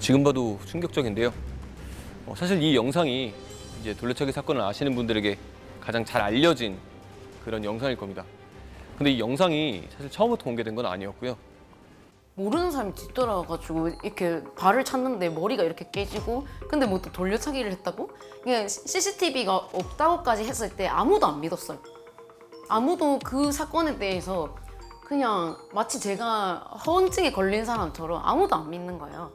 지금 봐도 충격적인데요. 사실 이 영상이 이제 돌려차기 사건을 아시는 분들에게 가장 잘 알려진 그런 영상일 겁니다. 근데 이 영상이 사실 처음부터 공개된 건 아니었고요. 모르는 사람이 뒤돌아가지고 이렇게 발을 찾는데 머리가 이렇게 깨지고 근데 뭐 또 돌려차기를 했다고? 그냥 CCTV가 없다고까지 했을 때 아무도 안 믿었어요. 아무도 그 사건에 대해서 그냥 마치 제가 허언증에 걸린 사람처럼 아무도 안 믿는 거예요.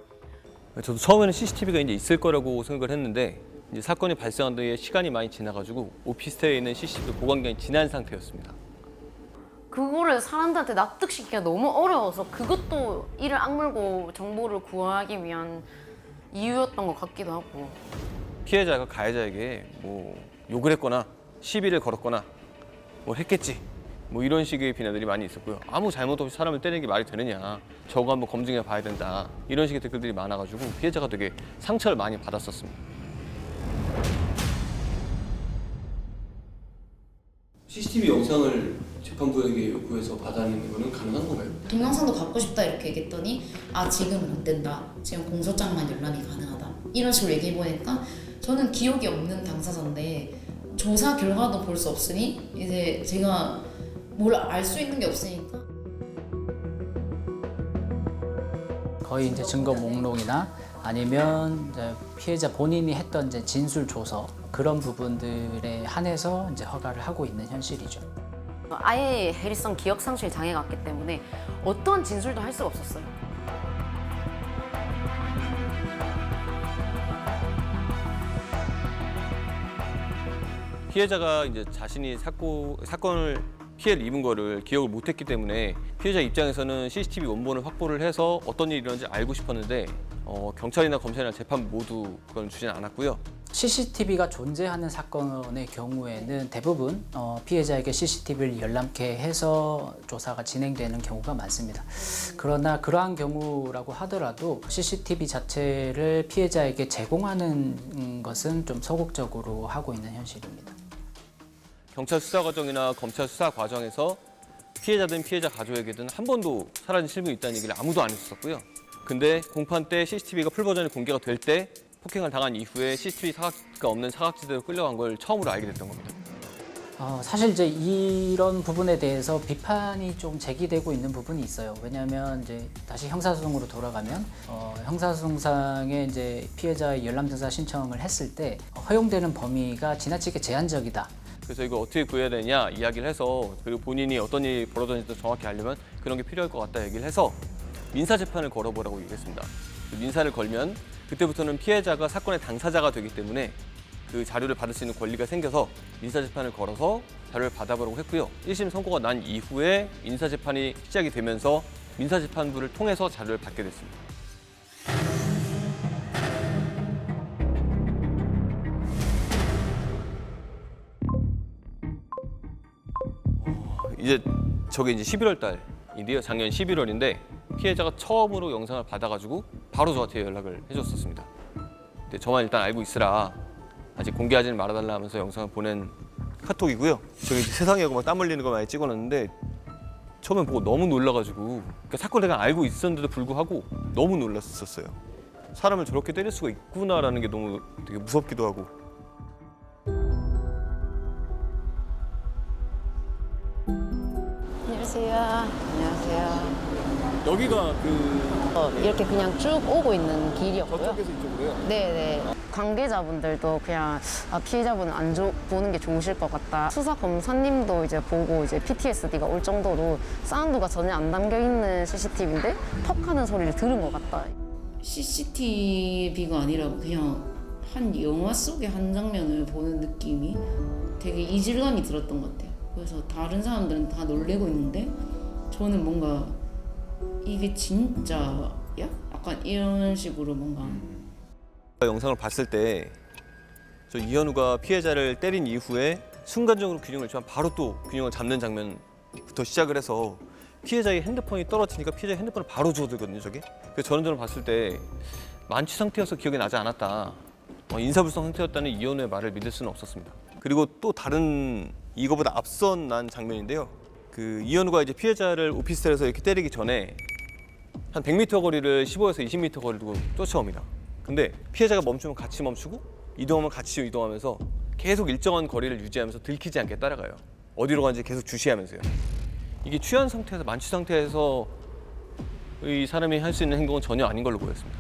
저도 처음에는 CCTV가 이제 있을 거라고 생각을 했는데 이제 사건이 발생한 뒤에 시간이 많이 지나가지고 오피스텔에 있는 CCTV 보관 기간이 지난 상태였습니다. 그거를 사람들한테 납득시키기가 너무 어려워서 그것도 이를 악물고 정보를 구하기 위한 이유였던 것 같기도 하고. 피해자가 가해자에게 뭐 욕을 했거나 시비를 걸었거나 뭘 했겠지 뭐 이런 식의 비난들이 많이 있었고요. 아무 잘못 없이 사람을 때리는 게 말이 되느냐, 저거 한번 검증해 봐야 된다, 이런 식의 댓글들이 많아가지고 피해자가 되게 상처를 많이 받았었습니다. CCTV 영상을 재판부에게 요구해서 받아내는 거는 가능한 건가요? 동영상도 갖고 싶다 이렇게 얘기했더니 아 지금은 안 된다. 지금 공소장만 열람이 가능하다. 이런 식으로 얘기해 보니까 저는 기억이 없는 당사자인데 조사 결과도 볼 수 없으니 이제 제가 뭘 알 수 있는 게 없으니까 거의 이제 증거 목록이나 아니면 이제 피해자 본인이 했던 이제 진술 조서 그런 부분들에 한해서 이제 허가를 하고 있는 현실이죠. 아예 해리성 기억 상실 장애가 왔기 때문에 어떤 진술도 할 수가 없었어요. 피해자가 이제 자신이 사건을 피해를 입은 거를 기억을 못했기 때문에 피해자 입장에서는 CCTV 원본을 확보를 해서 어떤 일이 일어났는지 알고 싶었는데 경찰이나 검찰이나 재판부 모두 그건 주지는 않았고요. CCTV가 존재하는 사건의 경우에는 대부분 피해자에게 CCTV를 열람케 해서 조사가 진행되는 경우가 많습니다. 그러나 그러한 경우라고 하더라도 CCTV 자체를 피해자에게 제공하는 것은 좀 소극적으로 하고 있는 현실입니다. 경찰 수사 과정이나 검찰 수사 과정에서 피해자든 피해자 가족에게든 한 번도 사라진 실물이 있다는 얘기를 아무도 안 했었고요. 근데 공판 때 CCTV가 풀버전이 공개가 될 때 폭행을 당한 이후에 CCTV 사각지가 없는 사각지대로 끌려간 걸 처음으로 알게 됐던 겁니다. 사실 이제 이런 부분에 대해서 비판이 좀 제기되고 있는 부분이 있어요. 왜냐하면 이제 다시 형사소송으로 돌아가면 형사소송상에 이제 피해자의 열람 증사 신청을 했을 때 허용되는 범위가 지나치게 제한적이다. 그래서 이거 어떻게 구해야 되냐 이야기를 해서 그리고 본인이 어떤 일이 벌어졌는지 정확히 알려면 그런 게 필요할 것 같다 얘기를 해서 민사 재판을 걸어보라고 얘기했습니다. 민사를 걸면 그때부터는 피해자가 사건의 당사자가 되기 때문에 그 자료를 받을 수 있는 권리가 생겨서 민사 재판을 걸어서 자료를 받아보라고 했고요. 1심 선고가 난 이후에 민사 재판이 시작이 되면서 민사 재판부를 통해서 자료를 받게 됐습니다. 저게 이제 11월 달인데요. 작년 11월인데 피해자가 처음으로 영상을 받아가지고 바로 저한테 연락을 해줬었습니다. 근데 저만 일단 알고 있으라 아직 공개하지는 말아달라 하면서 영상을 보낸 카톡이고요. 저기 세상에 하고 막 땀 흘리는 거 많이 찍어놨는데 처음에 보고 너무 놀라가지고 그러니까 사건을 내가 알고 있었는데도 불구하고 너무 놀랐었어요. 사람을 저렇게 때릴 수가 있구나라는 게 너무 되게 무섭기도 하고. 안녕하세요. 안녕하세요. 여기가 이렇게 그냥 쭉 오고 있는 길이었고요. 저쪽에서 이쪽으로요? 네네. 관계자분들도 그냥 피해자분은 안 보는 게 좋으실 것 같다. 수사 검사님도 이제 보고 이제 PTSD가 올 정도로 사운드가 전혀 안 담겨 있는 CCTV인데 퍽 하는 소리를 들은 것 같다. CCTV가 아니라 그냥 한 영화 속의 한 장면을 보는 느낌이 되게 이질감이 들었던 것 같아요. 그래서 다른 사람들은 다 놀래고 있는데 저는 뭔가 이게 진짜야? 약간 이런 식으로 뭔가 영상을 봤을 때 저 이현우가 피해자를 때린 이후에 순간적으로 균형을 잃지만 바로 또 균형을 잡는 장면부터 시작을 해서 피해자의 핸드폰이 떨어지니까 피해자의 핸드폰을 바로 주워들거든요, 저게. 그래서 저는 봤을 때 만취 상태여서 기억이 나지 않았다. 인사불성 상태였다는 이현우의 말을 믿을 수는 없었습니다. 그리고 또 다른 이거보다 앞선 난 장면인데요. 그 이현우가 이제 피해자를 오피스텔에서 이렇게 때리기 전에 한 100m 거리를 15에서 20m 거리를 두고 쫓아옵니다. 근데 피해자가 멈추면 같이 멈추고 이동하면 같이 이동하면서 계속 일정한 거리를 유지하면서 들키지 않게 따라가요. 어디로 가는지 계속 주시하면서요. 이게 취한 상태에서 만취 상태에서 이 사람이 할 수 있는 행동은 전혀 아닌 걸로 보였습니다.